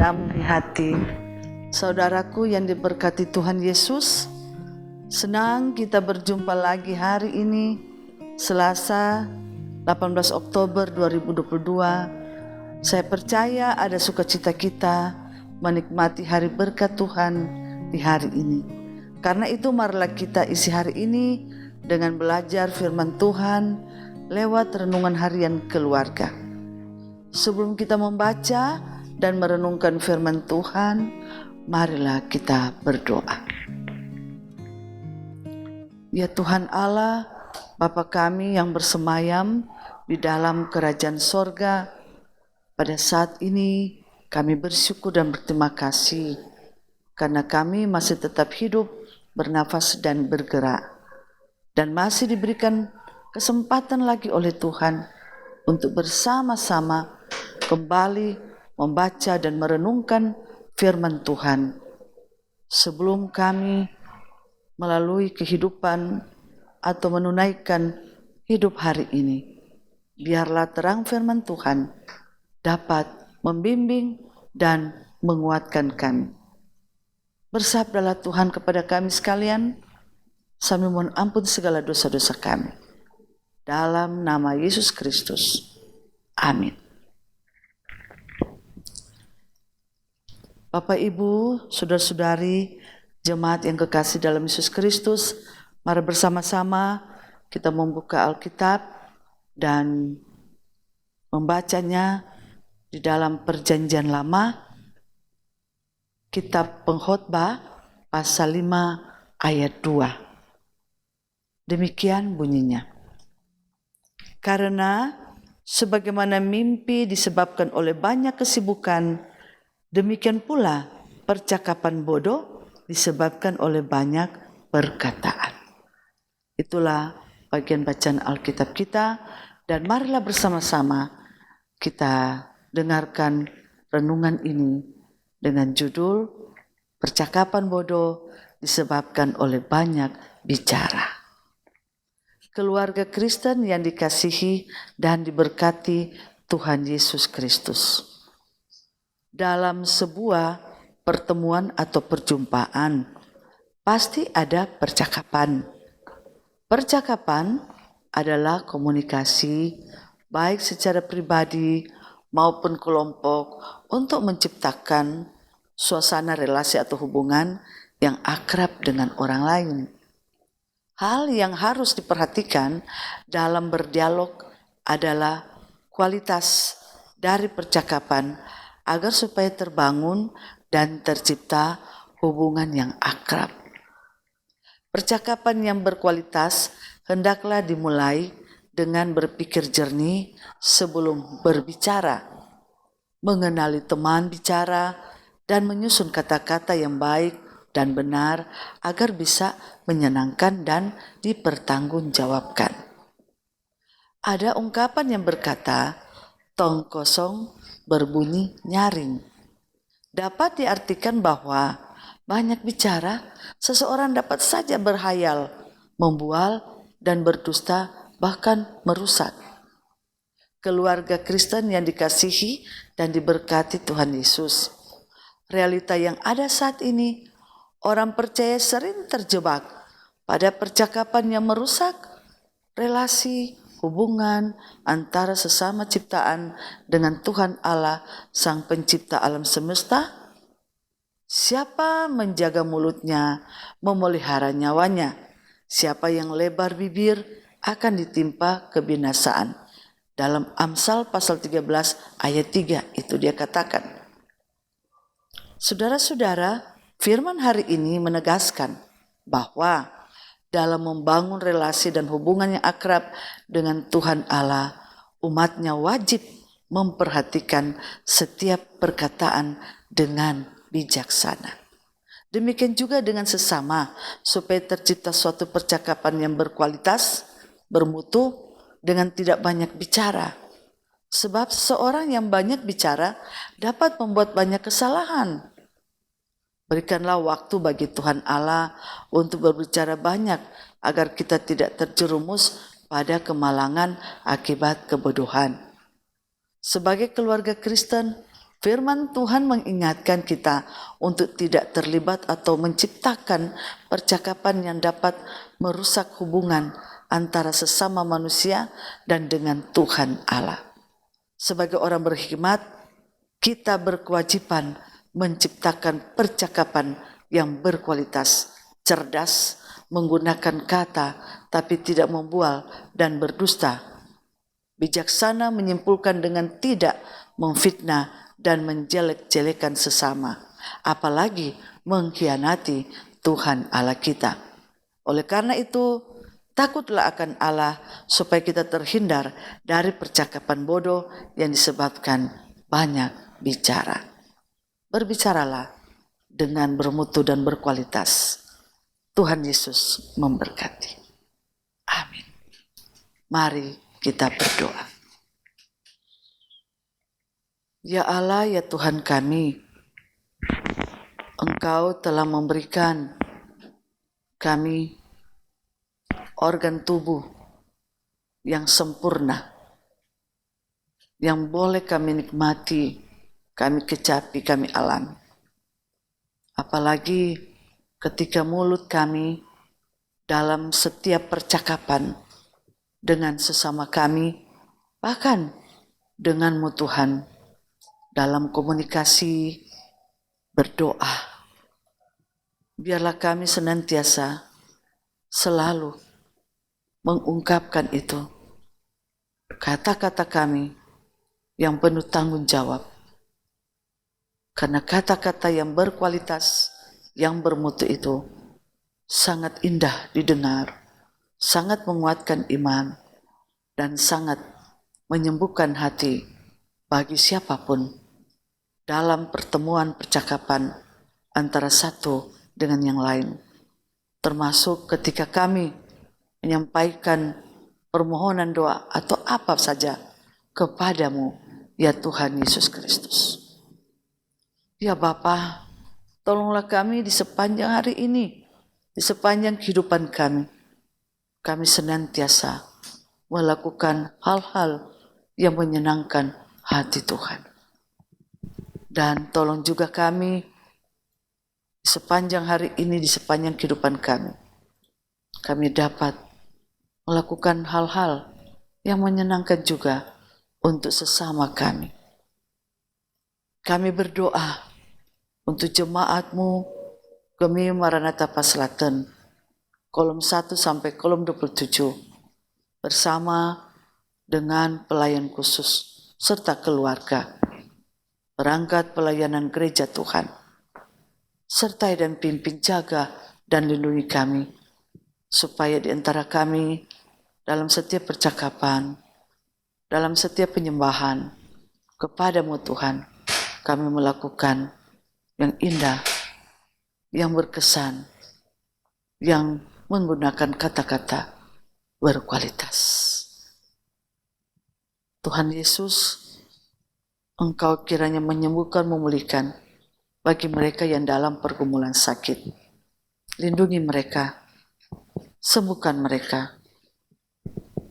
dalam hati. Saudaraku yang diberkati Tuhan Yesus, senang kita berjumpa lagi hari ini, Selasa 18 Oktober 2022. Saya percaya ada sukacita kita menikmati hari berkat Tuhan di hari ini. Karena itu marilah kita isi hari ini dengan belajar firman Tuhan lewat renungan harian keluarga. Sebelum kita membaca dan merenungkan firman Tuhan, marilah kita berdoa. Ya Tuhan Allah, Bapa kami yang bersemayam di dalam kerajaan sorga, pada saat ini kami bersyukur dan berterima kasih karena kami masih tetap hidup, bernafas dan bergerak, dan masih diberikan kesempatan lagi oleh Tuhan untuk bersama-sama kembali membaca dan merenungkan firman Tuhan. Sebelum kami melalui kehidupan atau menunaikan hidup hari ini, biarlah terang firman Tuhan dapat membimbing dan menguatkan kami. Bersabdalah Tuhan kepada kami sekalian, kami mohon ampun segala dosa-dosa kami. Dalam nama Yesus Kristus. Amin. Bapak, Ibu, saudara-saudari, jemaat yang kekasih dalam Yesus Kristus, mari bersama-sama kita membuka Alkitab dan membacanya di dalam Perjanjian Lama, Kitab Pengkhotbah pasal 5 ayat 2. Demikian bunyinya. Karena sebagaimana mimpi disebabkan oleh banyak kesibukan, demikian pula percakapan bodoh disebabkan oleh banyak perkataan. Itulah bagian bacaan Alkitab kita, dan marilah bersama-sama kita dengarkan renungan ini dengan judul Percakapan bodoh disebabkan oleh banyak bicara. Keluarga Kristen yang dikasihi dan diberkati Tuhan Yesus Kristus. Dalam sebuah pertemuan atau perjumpaan, pasti ada percakapan. Percakapan adalah komunikasi, baik secara pribadi maupun kelompok, untuk menciptakan suasana relasi atau hubungan yang akrab dengan orang lain. Hal yang harus diperhatikan dalam berdialog adalah kualitas dari percakapan agar supaya terbangun dan tercipta hubungan yang akrab. Percakapan yang berkualitas hendaklah dimulai dengan berpikir jernih sebelum berbicara, mengenali teman bicara, dan menyusun kata-kata yang baik dan benar agar bisa menyenangkan dan dipertanggungjawabkan. Ada ungkapan yang berkata, tong kosong berbunyi nyaring. Dapat diartikan bahwa banyak bicara, seseorang dapat saja berhayal, membual, dan berdusta, bahkan merusak. Keluarga Kristen yang dikasihi dan diberkati Tuhan Yesus, realita yang ada saat ini, orang percaya sering terjebak pada percakapan yang merusak relasi, hubungan antara sesama ciptaan dengan Tuhan Allah, Sang Pencipta alam semesta. Siapa menjaga mulutnya, memelihara nyawanya. Siapa yang lebar bibir akan ditimpa kebinasaan. Dalam Amsal pasal 13 ayat 3 itu dia katakan. Saudara-saudara, firman hari ini menegaskan bahwa dalam membangun relasi dan hubungan yang akrab dengan Tuhan Allah, umatnya wajib memperhatikan setiap perkataan dengan bijaksana. Demikian juga dengan sesama, supaya tercipta suatu percakapan yang berkualitas, bermutu, dengan tidak banyak bicara. Sebab seseorang yang banyak bicara dapat membuat banyak kesalahan. Berikanlah waktu bagi Tuhan Allah untuk berbicara banyak agar kita tidak terjerumus pada kemalangan akibat kebodohan. Sebagai keluarga Kristen, Firman Tuhan mengingatkan kita untuk tidak terlibat atau menciptakan percakapan yang dapat merusak hubungan antara sesama manusia dan dengan Tuhan Allah. Sebagai orang berhikmat, kita berkewajiban menciptakan percakapan yang berkualitas, cerdas, menggunakan kata tapi tidak membual dan berdusta. Bijaksana menyimpulkan dengan tidak memfitnah dan menjelek-jelekan sesama, apalagi mengkhianati Tuhan Allah kita. Oleh karena itu, takutlah akan Allah supaya kita terhindar dari percakapan bodoh yang disebabkan banyak bicara. Berbicaralah dengan bermutu dan berkualitas. Tuhan Yesus memberkati. Amin. Mari kita berdoa. Ya Allah, ya Tuhan kami, Engkau telah memberikan kami organ tubuh yang sempurna, yang boleh kami nikmati, kami kecapi, kami alami. Apalagi ketika mulut kami dalam setiap percakapan dengan sesama kami, bahkan denganmu Tuhan, dalam komunikasi berdoa. Biarlah kami senantiasa selalu mengungkapkan itu. Kata-kata kami yang penuh tanggung jawab. Karena kata-kata yang berkualitas, yang bermutu itu sangat indah didengar, sangat menguatkan iman, dan sangat menyembuhkan hati bagi siapapun dalam pertemuan percakapan antara satu dengan yang lain. Termasuk ketika kami menyampaikan permohonan doa atau apa saja kepadamu, ya Tuhan Yesus Kristus. Ya Bapa, tolonglah kami di sepanjang hari ini, di sepanjang kehidupan kami. Kami senantiasa melakukan hal-hal yang menyenangkan hati Tuhan. Dan tolong juga kami sepanjang hari ini, di sepanjang kehidupan kami dapat melakukan hal-hal yang menyenangkan juga untuk sesama kami. Kami berdoa untuk jemaat-Mu Gemi Maranatha Paslaten, kolom 1 sampai kolom 27, bersama dengan pelayan khusus serta keluarga, perangkat pelayanan gereja Tuhan. Sertai dan pimpin, jaga dan lindungi kami, supaya di antara kami dalam setiap percakapan, dalam setiap penyembahan kepadamu Tuhan, kami melakukan yang indah, yang berkesan, yang menggunakan kata-kata berkualitas. Tuhan Yesus, Engkau kiranya menyembuhkan, memulihkan bagi mereka yang dalam pergumulan sakit. Lindungi mereka, sembuhkan mereka,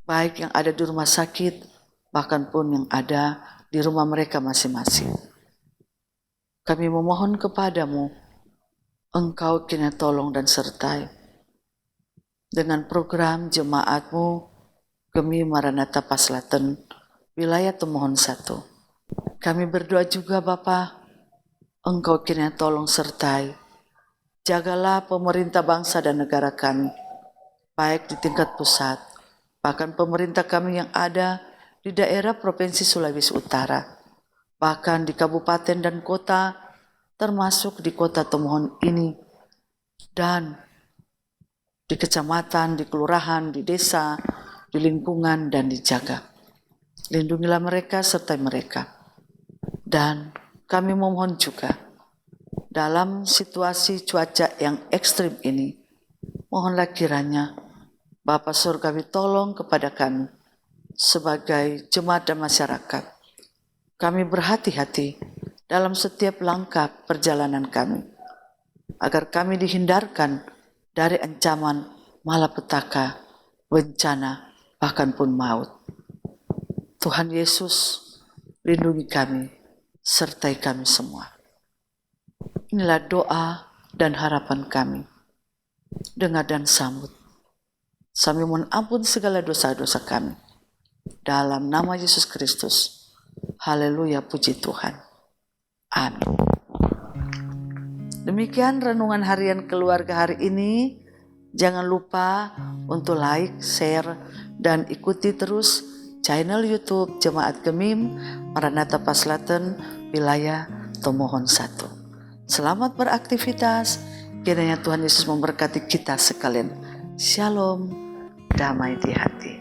baik yang ada di rumah sakit, bahkan pun yang ada di rumah mereka masing-masing. Kami memohon kepadamu, Engkau kiranya tolong dan sertai dengan program jemaat-Mu Gemi Maranatha Paslaten, wilayah Tomohon 1. Kami berdoa juga Bapa, Engkau kiranya tolong sertai, jagalah pemerintah bangsa dan negara kami, baik di tingkat pusat, bahkan pemerintah kami yang ada di daerah Provinsi Sulawesi Utara, bahkan di kabupaten dan kota, termasuk di kota Tomohon ini, dan di kecamatan, di kelurahan, di desa, di lingkungan, dan dijaga. Lindungilah mereka, sertai mereka. Dan kami memohon juga, dalam situasi cuaca yang ekstrim ini, mohonlah kiranya Bapa Surgawi tolong kepada kami sebagai jemaat dan masyarakat. Kami berhati-hati dalam setiap langkah perjalanan kami, agar kami dihindarkan dari ancaman malapetaka, bencana, bahkan pun maut. Tuhan Yesus, lindungi kami, sertai kami semua. Inilah doa dan harapan kami. Dengar dan sambut. Kami mohon ampun segala dosa-dosa kami. Dalam nama Yesus Kristus. Haleluya, puji Tuhan. Amin. Demikian renungan harian keluarga hari ini. Jangan lupa untuk like, share, dan ikuti terus channel YouTube Jemaat Gemim Maranatha Paslaten Wilayah Tomohon 1. Selamat beraktivitas. Kiranya Tuhan Yesus memberkati kita sekalian. Shalom, damai di hati.